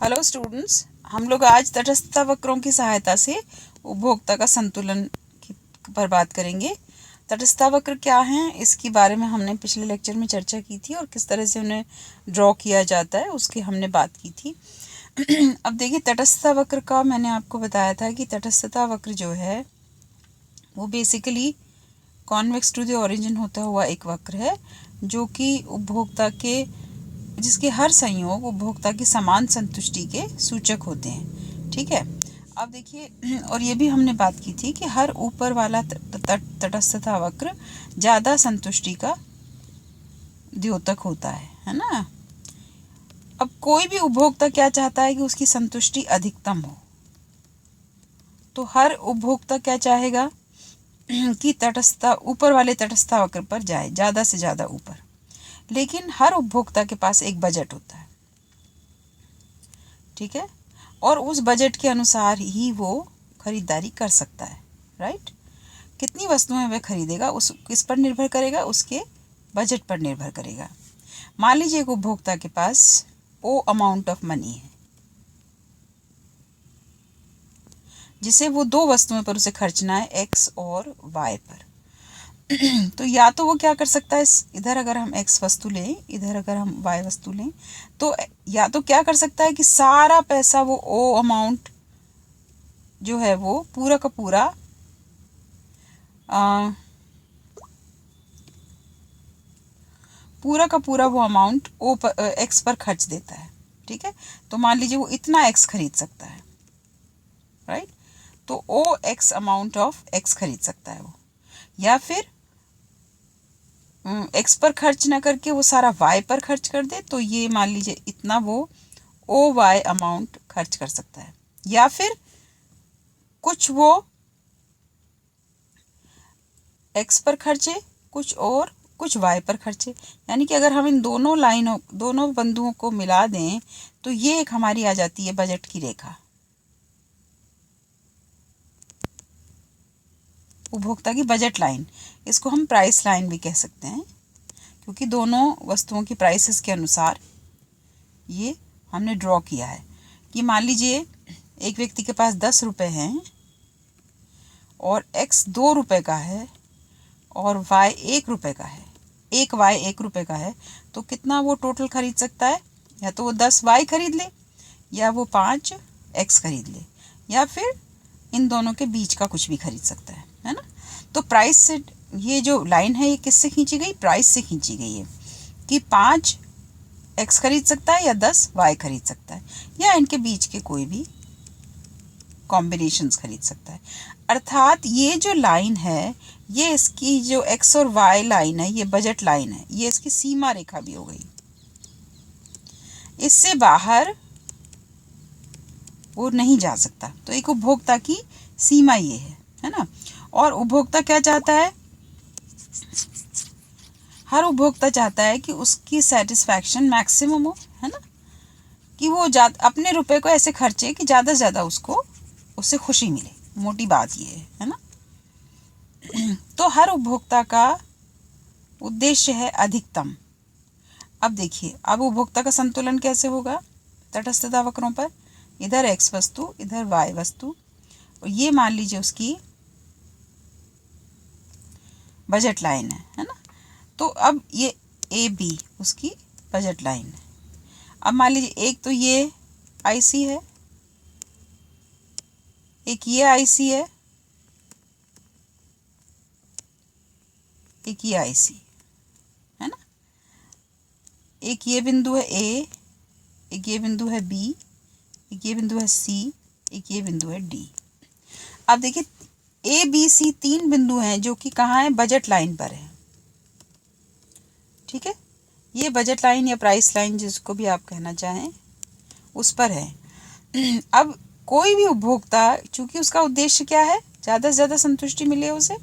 Hello students, हम लोग आज तटस्थता वक्रों की सहायता से उपभोक्ता का संतुलन पर बात करेंगे। तटस्थता वक्र क्या हैं, इसके बारे में हमने पिछले लेक्चर में चर्चा की थी और किस तरह से उन्हें ड्रॉ किया जाता है उसकी हमने बात की थी। अब देखिए, तटस्थता वक्र का मैंने आपको बताया था कि तटस्थता वक्र जो है वो basically convex to the origin होता हुआ एक वक्र है जो कि उपभोक्ता के जिसके हर संयोग उपभोक्ता की समान संतुष्टि के सूचक होते हैं। ठीक है, अब देखिए, और ये भी हमने बात की थी कि हर ऊपर वाला तटस्थता वक्र ज़्यादा संतुष्टि का द्योतक होता है ना। अब कोई भी उपभोक्ता क्या चाहता है कि उसकी संतुष्टि अधिकतम हो, तो हर उपभोक्ता क्या चाहेगा कि तटस्थता ऊपर वाले तटस्थता वक्र पर जाए, ज़्यादा से ज़्यादा ऊपर। लेकिन हर उपभोक्ता के पास एक बजट होता है, ठीक है, और उस बजट के अनुसार ही वो खरीदारी कर सकता है। राइट, कितनी वस्तुएं वह खरीदेगा उस किस पर निर्भर करेगा, उसके बजट पर निर्भर करेगा। मान लीजिए एक उपभोक्ता के पास ओ अमाउंट ऑफ मनी है जिसे वो दो वस्तुओं पर उसे खर्चना है, एक्स और वाई पर। तो या तो वो क्या कर सकता है, इधर अगर हम एक्स वस्तु लें, इधर अगर हम वाई वस्तु लें, तो या तो क्या कर सकता है कि सारा पैसा वो ओ अमाउंट जो है वो पूरा का पूरा वो अमाउंट ओ पर एक्स पर खर्च देता है। ठीक है, तो मान लीजिए वो इतना एक्स खरीद सकता है। राइट, तो ओ एक्स अमाउंट ऑफ एक्स खरीद सकता है वो, या फिर एक्स पर खर्च ना करके वो सारा वाई पर खर्च कर दे, तो ये मान लीजिए इतना वो ओ वाई अमाउंट खर्च कर सकता है। या फिर कुछ वो एक्स पर खर्चे, कुछ वाई पर खर्चे। यानी कि अगर हम इन दोनों बिंदुओं को मिला दें तो ये एक हमारी आ जाती है बजट की रेखा, उपभोक्ता की बजट लाइन। इसको हम प्राइस लाइन भी कह सकते हैं, क्योंकि दोनों वस्तुओं की प्राइसेस के अनुसार ये हमने ड्रॉ किया है कि मान लीजिए एक व्यक्ति के पास 10 रुपये हैं और एक्स 2 रुपये का है और वाई 1 रुपये का है, एक वाई 1 रुपये का है, तो कितना वो टोटल खरीद सकता है? या तो वो 10 वाई खरीद ले, या वो 5 एक्स खरीद ले, या फिर इन दोनों के बीच का कुछ भी खरीद सकता है ना। तो प्राइस से ये जो लाइन है ये किससे खींची गई? प्राइस से खींची गई है कि 5 एक्स खरीद सकता है या 10 वाई खरीद सकता है, या इनके बीच के कोई भी कॉम्बिनेशंस खरीद सकता है। अर्थात ये जो लाइन है, ये इसकी जो एक्स और वाई लाइन है, ये बजट लाइन है, ये इसकी सीमा रेखा भी हो गई। इससे बाहर वो नहीं जा सकता। तो एक उपभोक्ता की सीमा ये है ना। और उपभोक्ता क्या चाहता है? हर उपभोक्ता चाहता है कि उसकी सेटिस्फैक्शन मैक्सिमम हो, है ना, कि वो अपने रुपए को ऐसे खर्चे कि ज़्यादा से ज़्यादा उससे खुशी मिले। मोटी बात ये है ना। तो हर उपभोक्ता का उद्देश्य है अधिकतम। अब देखिए, अब उपभोक्ता का संतुलन कैसे होगा तटस्थता वक्रों पर? इधर एक्स वस्तु, इधर वाई वस्तु, और ये मान लीजिए उसकी बजट लाइन है ना। तो अब ये ए बी उसकी बजट लाइन है। अब मान लीजिए एक तो ये आईसी है, एक ये आईसी है, एक ये आईसी है ना। एक ये बिंदु है ए, एक ये बिंदु है बी, एक ये बिंदु है सी, एक ये बिंदु है डी। अब देखिए, ए बी सी 3 बिंदु हैं जो कि कहाँ है? बजट लाइन पर है। ठीक है, ये बजट लाइन या प्राइस लाइन जिसको भी आप कहना चाहें उस पर है। अब कोई भी उपभोक्ता, चूंकि उसका उद्देश्य क्या है? ज़्यादा से ज़्यादा संतुष्टि मिले उसे,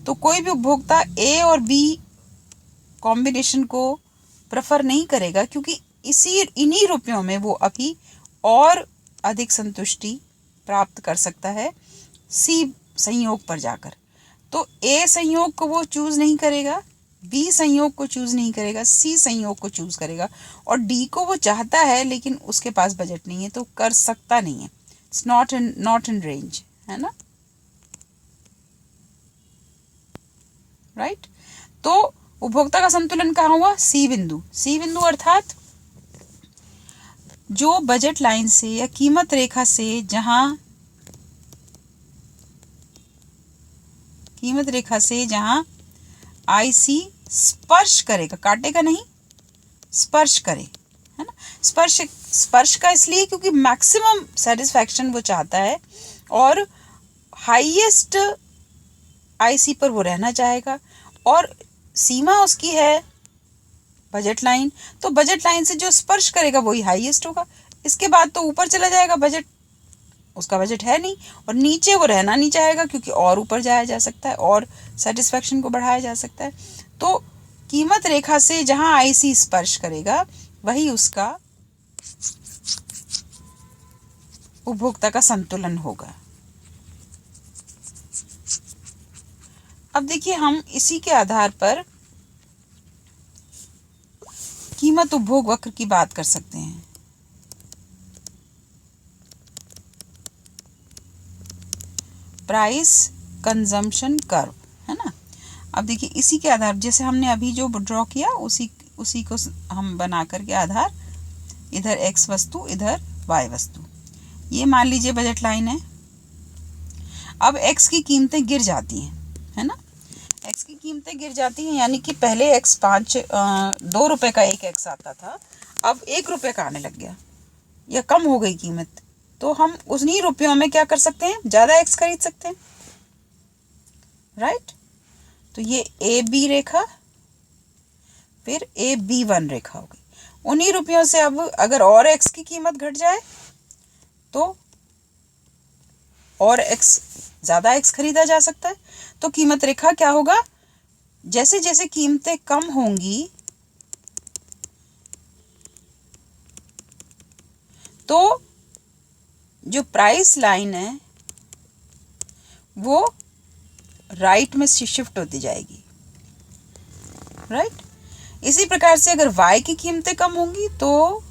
तो कोई भी उपभोक्ता ए और बी कॉम्बिनेशन को प्रेफर नहीं करेगा, क्योंकि इन्हीं रुपयों में वो अभी और अधिक संतुष्टि प्राप्त कर सकता है सी संयोग पर जाकर। तो ए संयोग को वो चूज नहीं करेगा, बी संयोग को चूज नहीं करेगा, सी संयोग को चूज करेगा, और डी को वो चाहता है लेकिन उसके पास बजट नहीं है तो कर सकता नहीं है। इट्स नॉट इन रेंज, है ना, राइट। तो उपभोक्ता का संतुलन कहाँ हुआ? सी बिंदु। सी बिंदु अर्थात जो बजट लाइन से या कीमत रेखा से जहां आईसी स्पर्श करेगा, काटेगा नहीं, स्पर्श करे, है ना। स्पर्श का इसलिए क्योंकि मैक्सिमम सेटिस्फैक्शन वो चाहता है और हाईएस्ट आईसी पर वो रहना चाहेगा, और सीमा उसकी है बजट लाइन। तो बजट लाइन से जो स्पर्श करेगा वही हाईएस्ट होगा, इसके बाद तो ऊपर चला जाएगा, बजट उसका बजट है नहीं, और नीचे वो रहना नहीं चाहेगा क्योंकि और ऊपर जाया जा सकता है और सेटिस्फैक्शन को बढ़ाया जा सकता है। तो कीमत रेखा से जहां आईसी स्पर्श करेगा वही उसका उपभोक्ता का संतुलन होगा। अब देखिए, हम इसी के आधार पर कीमत उपभोग वक्र की बात कर सकते हैं। प्राइस कंजम्पशन कर्व, है ना। अब देखिए, इसी के आधार, जैसे हमने अभी जो ड्रॉ किया उसी को हम बना करके आधार, इधर एक्स वस्तु इधर वाई वस्तु, ये मान लीजिए बजट लाइन है। अब एक्स की कीमतें गिर जाती हैं, है ना, एक्स की कीमतें गिर जाती हैं, यानी कि पहले एक्स 2 रुपए का एक एक्स आता था, अब 1 रुपए का आने लग गया या कम हो गई कीमत, तो हम उन्हीं रुपयों में क्या कर सकते हैं, ज़्यादा एक्स खरीद सकते हैं, राइट। तो ये ए बी रेखा, फिर ए बी 1 रेखा हो गई। उन्हीं रुपयों से अब अगर और एक्स की कीमत घट जाए तो और एक्स, ज़्यादा एक्स खरीदा जा सकता है। तो कीमत रेखा क्या होगा, जैसे जैसे कीमतें कम होंगी तो जो प्राइस लाइन है वो राइट में शिफ्ट होती जाएगी, राइट। इसी प्रकार से अगर y की कीमतें कम होंगी तो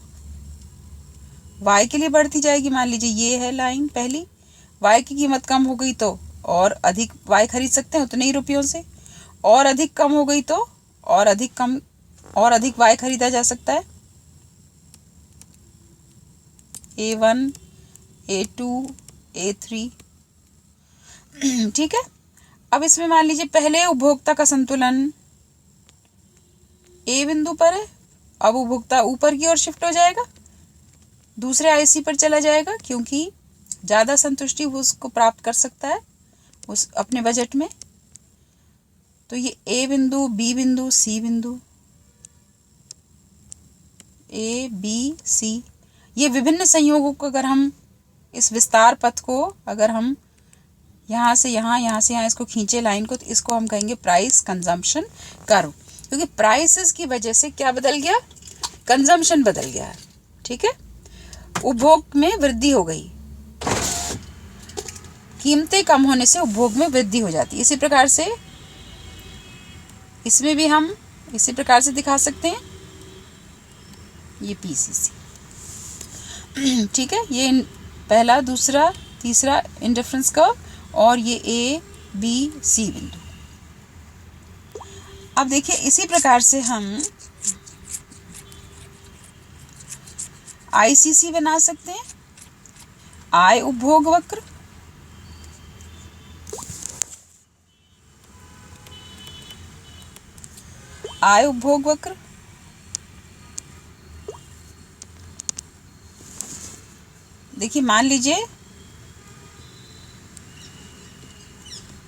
y के लिए बढ़ती जाएगी। मान लीजिए ये है लाइन पहली, y की कीमत कम हो गई तो और अधिक y खरीद सकते हैं उतने ही रुपयों से, और अधिक कम हो गई तो और अधिक y खरीदा जा सकता है। A1, A2, A3, ठीक है। अब इसमें मान लीजिए पहले उपभोक्ता का संतुलन ए बिंदु पर है, अब उपभोक्ता ऊपर की ओर शिफ्ट हो जाएगा, दूसरे आईसी पर चला जाएगा क्योंकि ज़्यादा संतुष्टि वो उसको प्राप्त कर सकता है उस अपने बजट में। तो ये ए बिंदु, बी बिंदु, सी बिंदु, ए बी सी, ये विभिन्न संयोगों को अगर हम इस विस्तार पथ को अगर हम यहाँ से यहाँ, यहाँ से यहाँ इसको खींचे लाइन को, तो इसको हम कहेंगे प्राइस कंजम्पशन कर्व, क्योंकि प्राइसेस की वजह से क्या बदल गया, कंजम्पशन बदल गया है, ठीक है। उपभोग में वृद्धि हो गई, कीमतें कम होने से उपभोग में वृद्धि हो जाती है। इसी प्रकार से इसमें भी हम इसी प्रकार से दिखा सकते हैं, ये पीसीसी, ठीक है। ये पहला, दूसरा, तीसरा इंडिफरेंस कर्व, और ये ए बी सी बिंदु। अब देखिए, इसी प्रकार से हम आईसीसी बना सकते हैं, आय उपभोग वक्र, आय उपभोग वक्र, देखिए मान लीजिए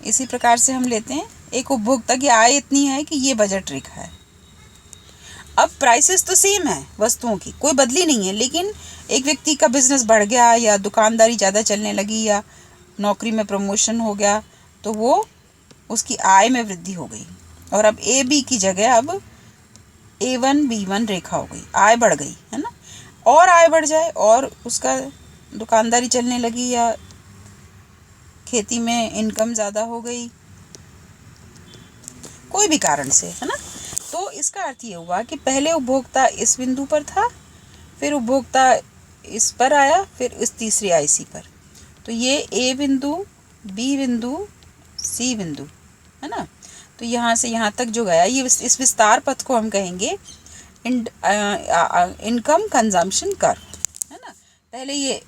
इसी प्रकार से हम लेते हैं, एक उपभोक्ता की आय इतनी है कि ये बजट रेखा है। अब प्राइसेस तो सेम है, वस्तुओं की कोई बदली नहीं है, लेकिन एक व्यक्ति का बिजनेस बढ़ गया या दुकानदारी ज़्यादा चलने लगी या नौकरी में प्रमोशन हो गया तो वो उसकी आय में वृद्धि हो गई, और अब ए बी की जगह अब A1 B1 रेखा हो गई, आय बढ़ गई, है ना। और आय बढ़ जाए और उसका दुकानदारी चलने लगी या खेती में इनकम ज़्यादा हो गई, कोई भी कारण से, है ना, तो इसका अर्थ ये हुआ कि पहले उपभोक्ता इस बिंदु पर था, फिर उपभोक्ता इस पर आया, फिर इस तीसरी आईसी पर। तो ये ए बिंदु, बी बिंदु, सी बिंदु है ना। तो यहाँ से यहाँ तक जो गया, ये इस विस्तार पथ को हम कहेंगे इनकम कंजम्पशन कर्व है ना। पहले ये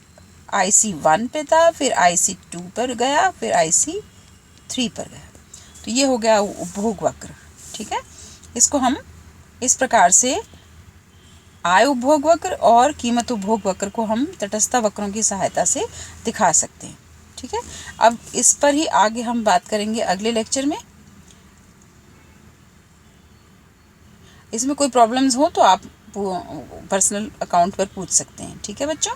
IC1 पे था, फिर IC2 पर गया, फिर IC3 पर गया। तो ये हो गया उपभोग वक्र। ठीक है, इसको हम इस प्रकार से आय उपभोग वक्र और कीमत उपभोग वक्र को हम तटस्थ वक्रों की सहायता से दिखा सकते हैं। ठीक है, अब इस पर ही आगे हम बात करेंगे अगले लेक्चर में। इसमें कोई प्रॉब्लम्स हो तो आप पर्सनल अकाउंट पर पूछ सकते हैं। ठीक है बच्चों।